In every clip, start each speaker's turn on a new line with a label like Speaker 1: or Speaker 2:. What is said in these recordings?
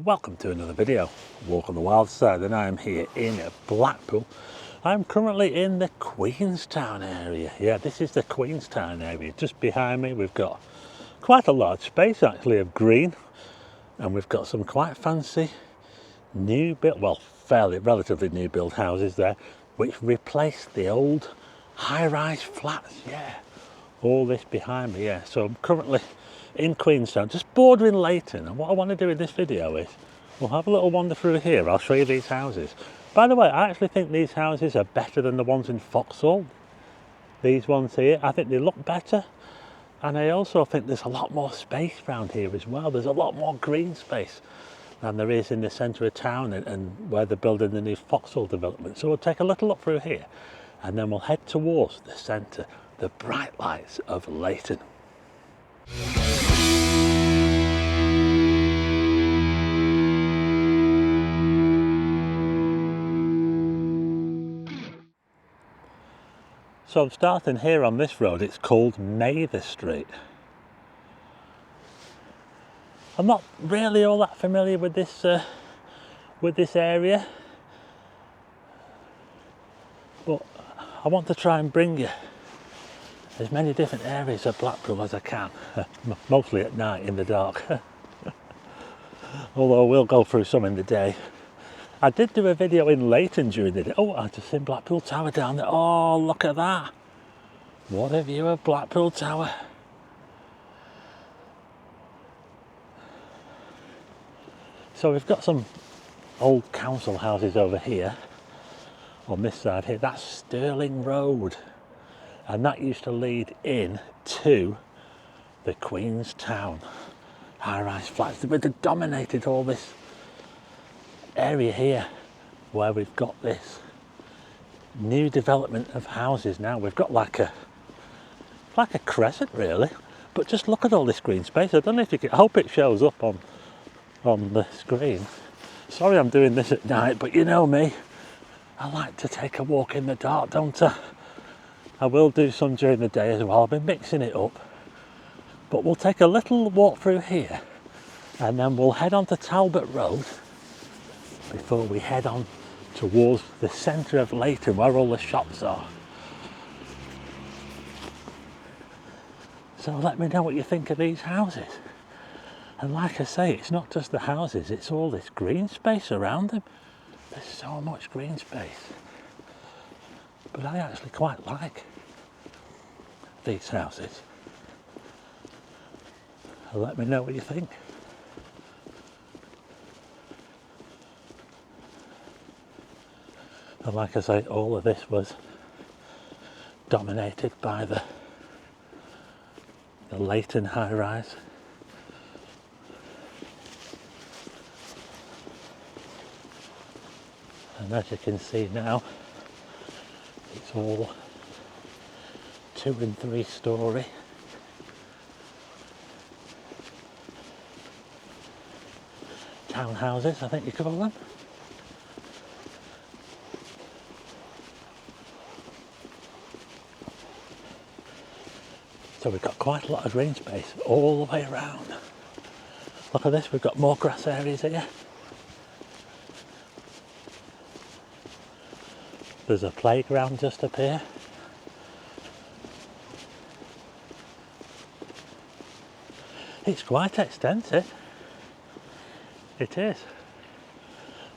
Speaker 1: Welcome to another video, Walk on the Wild Side, and I am here in Blackpool. I'm currently in the Queenstown area. Yeah, this is the Queenstown area. Just behind me we've got quite a large space actually of green, and we've got some quite fancy new build, well, relatively new build houses there, which replace the old high-rise flats. Yeah, all this behind me. Yeah, so I'm currently in Queenstown, just bordering Layton, and what I want to do in this video is we'll have a little wander through here. I'll show you these houses. By the way, I actually think these houses are better than the ones in Vauxhall. These ones here, I think they look better, and I also think there's a lot more space around here as well. There's a lot more green space than there is in the centre of town and where they're building the new Vauxhall development. So we'll take a little look through here, and then we'll head towards the centre, the bright lights of Layton. So I'm starting here on this road. It's called Mather Street. I'm not really all that familiar with this area, but I want to try and bring you as many different areas of Blackpool as I can, mostly at night in the dark. Although we'll go through some in the day. I did do a video in Layton during the day. Oh, I just seen Blackpool Tower down there. Oh, look at that. What a view of Blackpool Tower. So we've got some old council houses over here on this side here. That's Stirling Road. And that used to lead in to the Queenstown high-rise flats. They dominated all this area here where we've got this new development of houses now. We've got like a crescent really, but just look at all this green space. I don't know if you can, I hope it shows up on the screen. Sorry I'm doing this at night, but you know me, I like to take a walk in the dark, don't I? I will do some during the day as well. I've been mixing it up, but we'll take a little walk through here and then we'll head on to Talbot Road before we head on towards the centre of Layton where all the shops are. So let me know what you think of these houses. And like I say, it's not just the houses, it's all this green space around them. There's so much green space. But I actually quite like these houses. And let me know what you think. And like I say, all of this was dominated by the Layton high-rise. And as you can see now, it's all 2 and 3 story. Townhouses, I think you call them. So we've got quite a lot of green space all the way around. Look at this, we've got more grass areas here. There's a playground just up here. It's quite extensive. It is.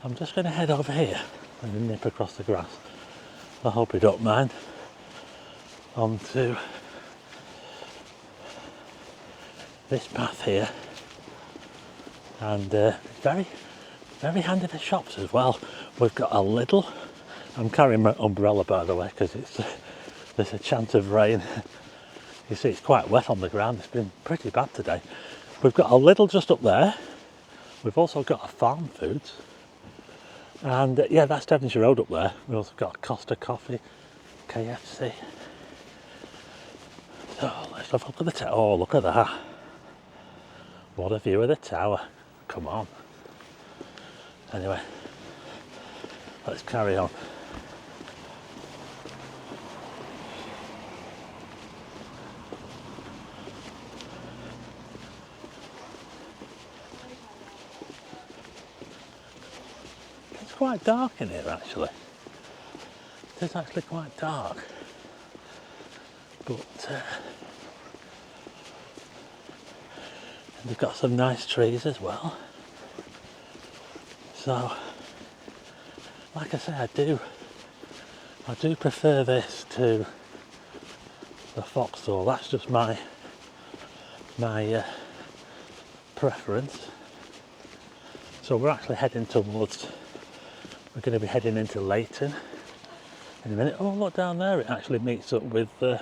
Speaker 1: I'm just going to head over here and nip across the grass. I hope you don't mind. Onto this path here, and very handy for shops as well. We've got a little, I'm carrying my umbrella by the way because there's a chance of rain. You see it's quite wet on the ground, it's been pretty bad today. We've got a little just up there. We've also got a Farm Foods, and yeah, that's Devonshire Road up there. We've also got a Costa Coffee, KFC. So let's have a look at the tower. Oh, look at that. What a view of the tower. Come on. Anyway, let's carry on. It's quite dark in here actually. It is actually quite dark. But they've got some nice trees as well. So, like I say, I do prefer this to the foxhole. That's just my preference. So we're actually heading towards, we're going to be heading into Layton in a minute. Oh, look down there, it actually meets up with the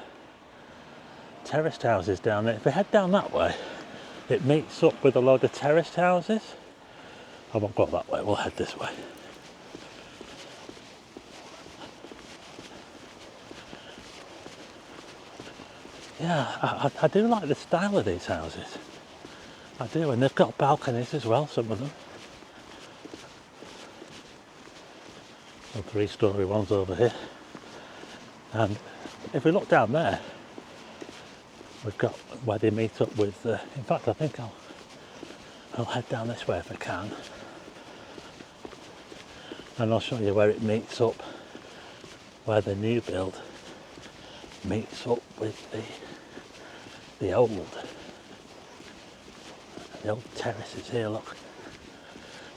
Speaker 1: terraced houses down there. If we head down that way, it meets up with a load of terraced houses. I won't go that way, we'll head this way. Yeah, I do like the style of these houses. I do, and they've got balconies as well, some of them. Some 3-storey ones over here. And if we look down there, we've got where they meet up with, in fact I think I'll head down this way if I can. And I'll show you where it meets up, where the new build meets up with the old terraces here, look.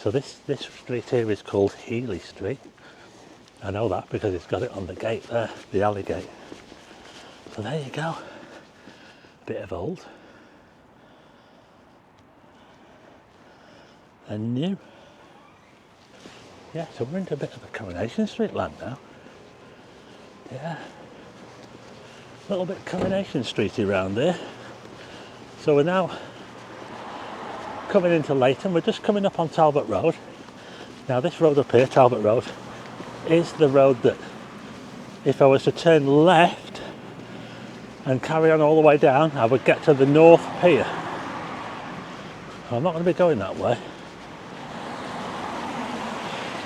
Speaker 1: So this street here is called Healy Street. I know that because it's got it on the gate there, the alley gate. So there you go. Bit of old and new. Yeah, so we're into a bit of a Coronation Street land now. Yeah. A little bit Coronation Streety around here. So we're now coming into Layton. We're just coming up on Talbot Road. Now this road up here, Talbot Road, is the road that if I was to turn left and carry on all the way down, I would get to the North Pier. I'm not going to be going that way.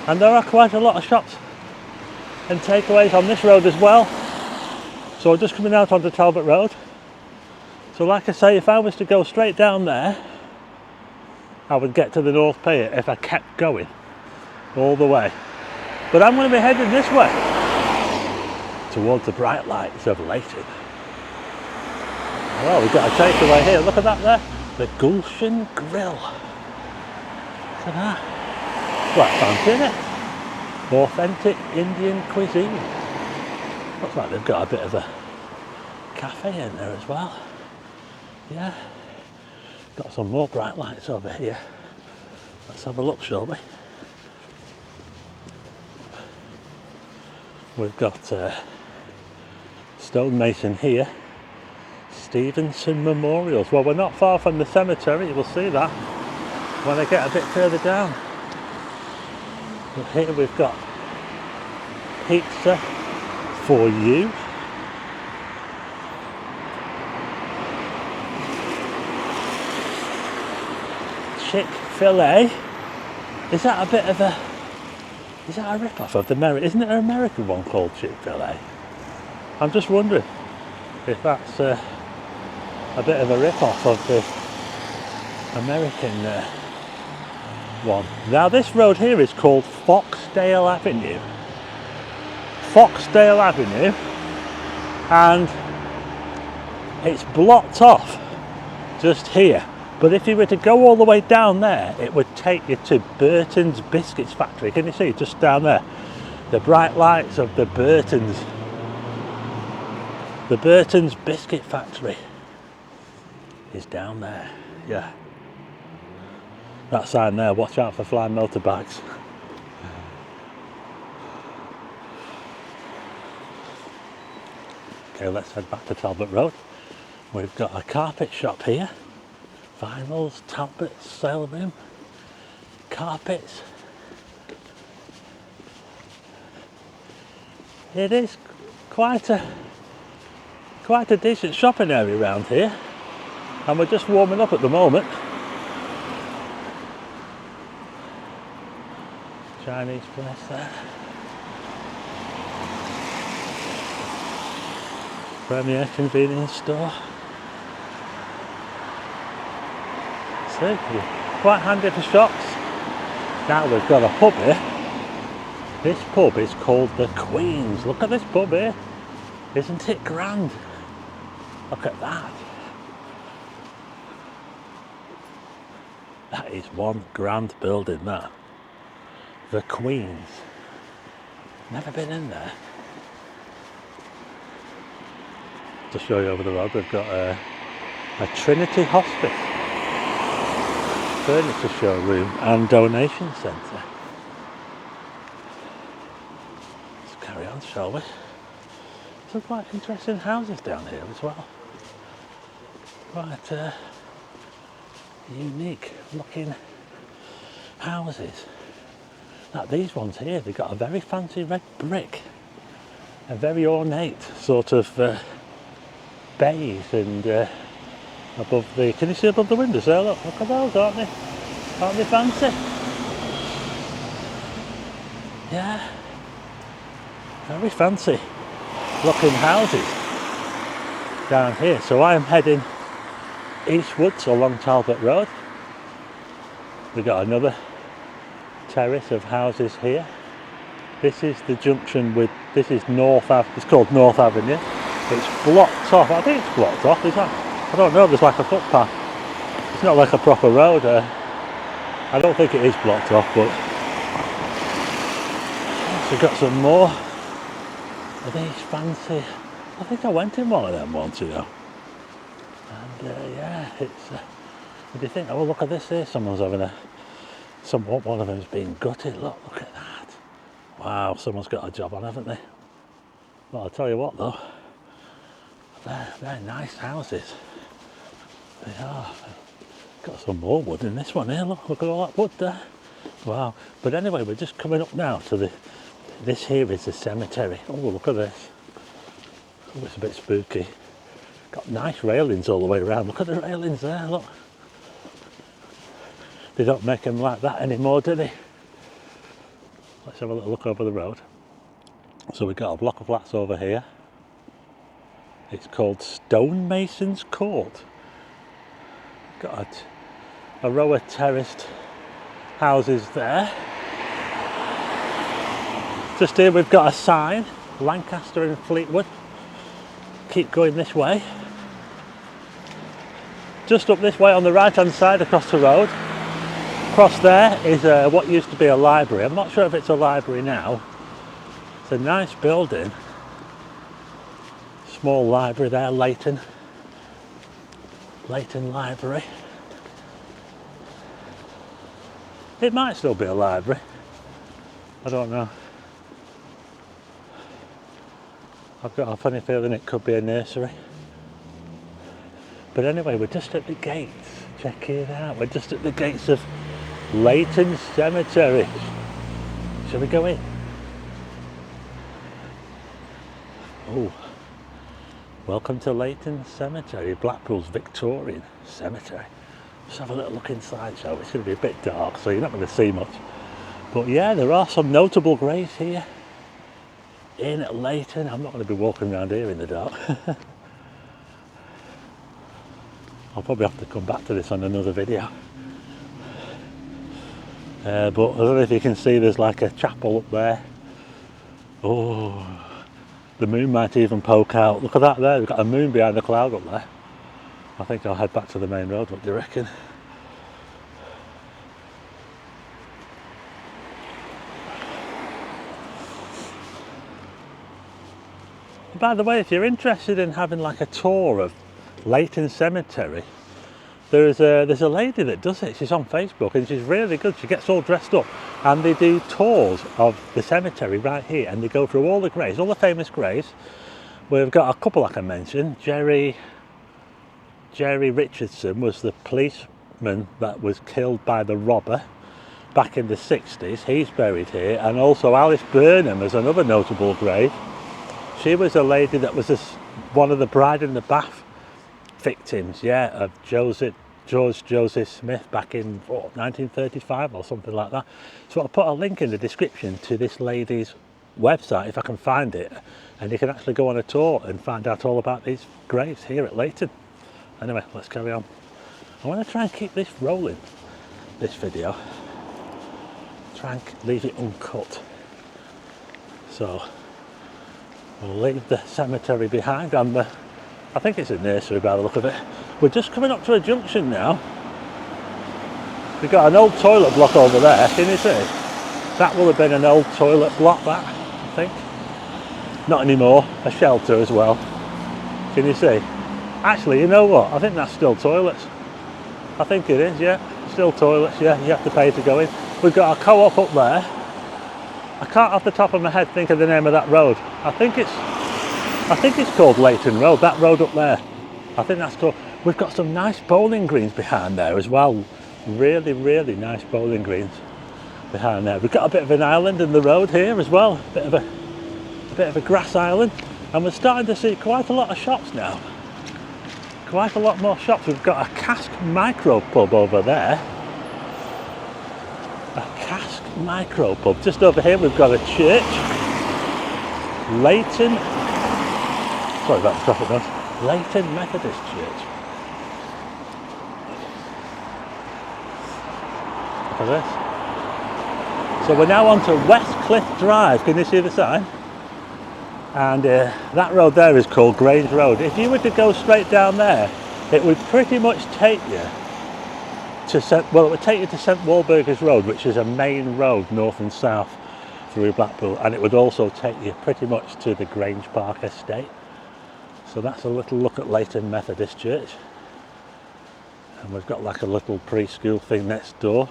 Speaker 1: And there are quite a lot of shops and takeaways on this road as well. So I'm just coming out onto Talbot Road. So like I say, if I was to go straight down there, I would get to the North Pier if I kept going all the way. But I'm going to be heading this way, towards the bright lights of Layton. Well, we've got a takeaway here, look at that there, the Gan Grill. Look at that. Quite fancy, isn't it? Authentic Indian cuisine. Looks like they've got a bit of a cafe in there as well. Yeah. Got some more bright lights over here. Let's have a look, shall we? We've got stonemason here. Stevenson Memorials. Well, we're not far from the cemetery, you will see that when I get a bit further down. But here we've got pizza for you. Chick-fil-A. Is that a bit of a... Is that a rip-off of the American? Isn't it an American one called Chick-fil-A? I'm just wondering if that's a bit of a rip-off of the American one. Now this road here is called Foxdale Avenue. Foxdale Avenue, and it's blocked off just here. But if you were to go all the way down there, it would take you to Burton's Biscuits factory. Can you see just down there? The bright lights of the Burton's. The Burton's Biscuit factory is down there. Yeah. That sign there, watch out for flying motorbikes. Okay, let's head back to Talbot Road. We've got a carpet shop here. Vinyls, tablets, sale room, carpets. It is quite a decent shopping area around here, and we're just warming up at the moment. Chinese place there. Premier convenience store. Quite handy for shops. Now we've got a pub here. This pub is called the Queen's. Look at this pub here. Isn't it grand? Look at that. That is one grand building, that. The Queen's. Never been in there. To show you over the road, we've got a Trinity Hospice, furniture showroom and donation centre. Let's carry on, shall we? Some quite interesting houses down here as well. Quite unique looking houses. Like these ones here, they've got a very fancy red brick, a very ornate sort of bays, and above the, can you see above the windows there? Look at those, aren't they? Aren't they fancy? Yeah, very fancy looking houses down here. So I am heading eastwards along Talbot Road. We've got another terrace of houses here. This is the junction with, this is North Ave, it's called North Avenue. It's blocked off, I think it's blocked off, is that? I don't know, there's like a footpath. It's not like a proper road. I don't think it is blocked off, but so we've got some more of these fancy, I think I went in one of them once, you know. And yeah, it's, what do you think? Oh, look at this here, someone's having a, one of them's being gutted. Look at that. Wow, someone's got a job on, haven't they? Well, I'll tell you what though, they're nice houses. They are. Got some more wood in this one here. Look at all that wood there. Wow. But anyway, we're just coming up now to the, this here is the cemetery. Oh, look at this. Oh, it's a bit spooky. Got nice railings all the way around. Look at the railings there, look. They don't make them like that anymore, do they? Let's have a little look over the road. So we've got a block of flats over here. It's called Stonemason's Court. Got a row of terraced houses there. Just here we've got a sign, Lancaster and Fleetwood. Keep going this way. Just up this way on the right hand side across the road. Across there is what used to be a library. I'm not sure if it's a library now. It's a nice building. Small library there, Layton Library. It might still be a library. I don't know. I've got a funny feeling it could be a nursery. But anyway, we're just at the gates. Check it out. We're just at the gates of Layton Cemetery. Shall we go in? Oh. Welcome to Layton Cemetery, Blackpool's Victorian cemetery. Let's have a little look inside, shall we? It's going to be a bit dark, so you're not going to see much. But yeah, there are some notable graves here in Layton. I'm not going to be walking around here in the dark. I'll probably have to come back to this on another video. But I don't know if you can see, there's like a chapel up there. Oh, the moon might even poke out. Look at that there, we've got a moon behind the cloud up there. I think I'll head back to the main road. What do you reckon? By the way, if you're interested in having like a tour of Layton Cemetery, there's a lady that does it. She's on Facebook and she's really good. She gets all dressed up and they do tours of the cemetery right here, and they go through all the graves, all the famous graves. We've got a couple I can mention. Jerry Richardson was the policeman that was killed by the robber back in the 60s. He's buried here. And also Alice Burnham is another notable grave. She was a lady that was one of the Bride in the Bath victims, yeah, of George Joseph Smith back in 1935 or something like that. So I'll put a link in the description to this lady's website if I can find it, and you can actually go on a tour and find out all about these graves here at Layton. Anyway, let's carry on. I want to try and keep this rolling, this video. Try and leave it uncut. So we'll leave the cemetery behind, and I think it's a nursery by the look of it. We're just coming up to a junction now. We've got an old toilet block over there, can you see? That will have been an old toilet block, that, I think. Not anymore, a shelter as well. Can you see? Actually, you know what? I think that's still toilets. I think it is, yeah. Still toilets, yeah. You have to pay to go in. We've got a co-op up there. I can't off the top of my head think of the name of that road. I think it's called Layton Road, that road up there. I think that's called. We've got some nice bowling greens behind there as well. Really, really nice bowling greens behind there. We've got a bit of an island in the road here as well. A bit of a grass island. And we're starting to see quite a lot of shops now. Quite a lot more shops. We've got a Cask Micro Pub over there. A Cask Micro Pub. Just over here we've got a church. Layton. Sorry about the traffic noise. Layton Methodist Church. Look at this. So we're now on to Westcliffe Drive. Can you see the sign? And that road there is called Grange Road. If you were to go straight down there, it would pretty much take you to it would take you to St Walburga's Road, which is a main road north and south through Blackpool, and it would also take you pretty much to the Grange Park estate. So that's a little look at Layton Methodist Church, and we've got like a little preschool thing next door.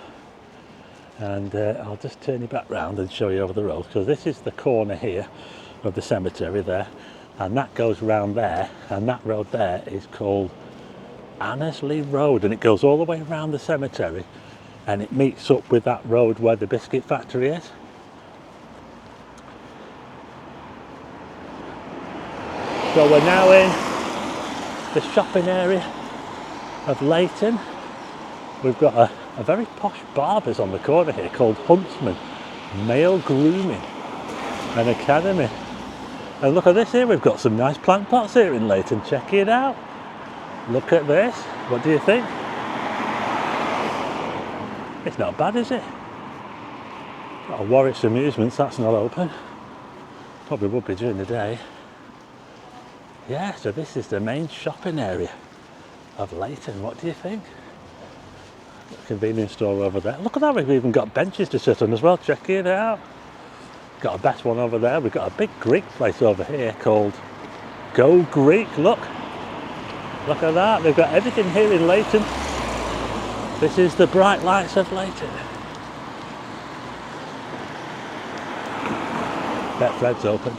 Speaker 1: And I'll just turn you back round and show you over the road, because this is the corner here of the cemetery there, and that goes round there, and that road there is called Annesley Road, and it goes all the way around the cemetery, and it meets up with that road where the biscuit factory is. So we're now in the shopping area of Layton. We've got a very posh barber's on the corner here called Huntsman Male Grooming and Academy. And look at this here, we've got some nice plant pots here in Layton. Check it out. Look at this. What do you think? It's not bad, is it? Got a Warwick's Amusements, that's not open. Probably would be during the day. Yeah, so this is the main shopping area of Layton. What do you think? Convenience store over there. Look at that, we've even got benches to sit on as well. Check it out. Got a best one over there. We've got a big Greek place over here called Go Greek. Look at that. They've got everything here in Layton. This is the bright lights of Layton. Betfred's open.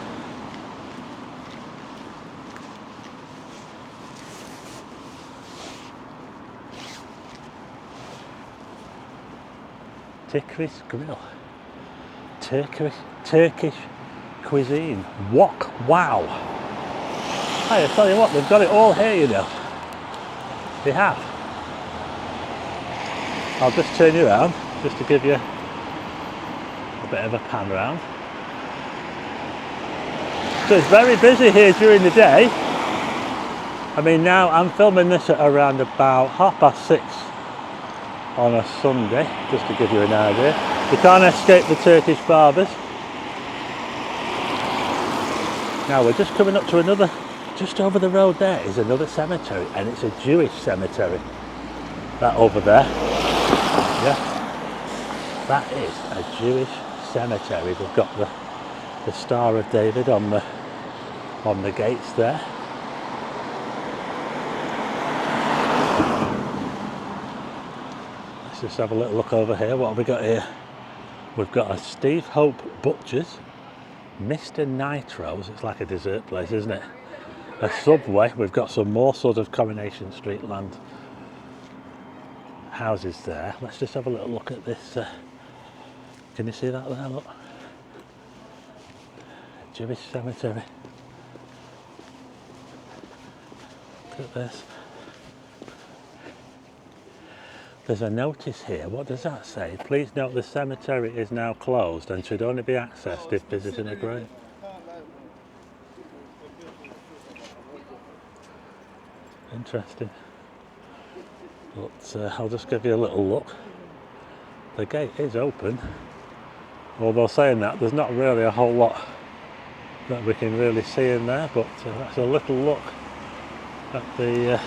Speaker 1: Turkish Grill. Turkish cuisine. Wok wow. Hey, I tell you what, they've got it all here, you know. They have. I'll just turn you around, just to give you a bit of a pan round. So it's very busy here during the day. I mean, now I'm filming this at around about 6:30 on a Sunday, just to give you an idea. You can't escape the Turkish barbers. Now we're just coming up to another, just over the road there is another cemetery, and it's a Jewish cemetery. That over there, yeah, that is a Jewish cemetery. We've got the Star of David on the gates there. Let's just have a little look over here. What have we got here? We've got a Steve Hope Butcher's, Mr. Nitro's, it's like a dessert place, isn't it? A Subway. We've got some more sort of Coronation Street land houses there. Let's just have a little look at this. Can you see that there? Look. Jewish cemetery. Look at this. There's a notice here. What does that say? Please note the cemetery is now closed and should only be accessed if visiting a grave. Interesting. But I'll just give you a little look. The gate is open. Although saying that, there's not really a whole lot that we can really see in there, but that's a little look at the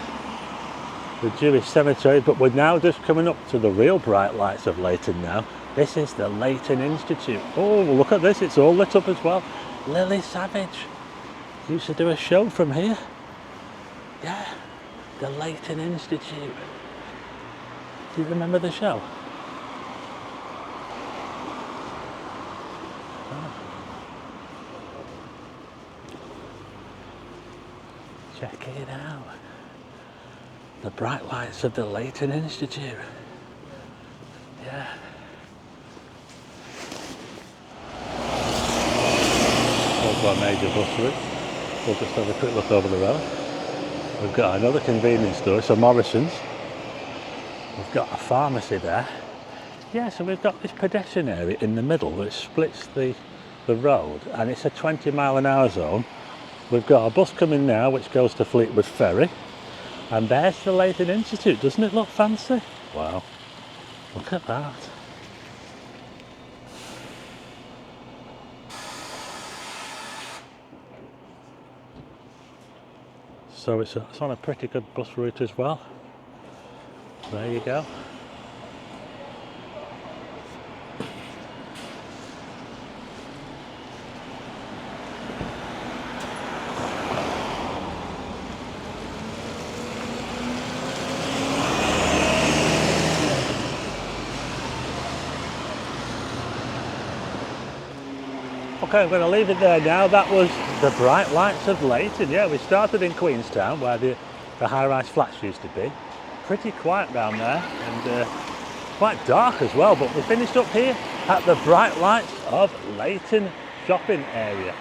Speaker 1: Jewish cemetery. But we're now just coming up to the real bright lights of Layton now. This is the Layton Institute. Oh, look at this, it's all lit up as well. Lily Savage used to do a show from here. Yeah, the Layton Institute. Do you remember the show? Oh. Check it out. The bright lights of the Layton Institute. Yeah. Also a major bus route. We'll just have a quick look over the road. We've got another convenience store, so Morrison's. We've got a pharmacy there. Yeah, so we've got this pedestrian area in the middle that splits the road, and it's a 20-mile-an-hour zone. We've got a bus coming now which goes to Fleetwood Ferry, and there's the Layton Institute. Doesn't it look fancy? Wow, look at that. So it's on a pretty good bus route as well. There you go. Okay, I'm going to leave it there now. That was the bright lights of Layton. Yeah, we started in Queenstown where the high-rise flats used to be. Pretty quiet round there, and quite dark as well, but we finished up here at the bright lights of Layton shopping area.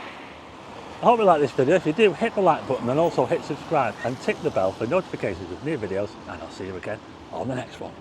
Speaker 1: I hope you like this video. If you do, hit the like button and also hit subscribe and tick the bell for notifications of new videos, and I'll see you again on the next one.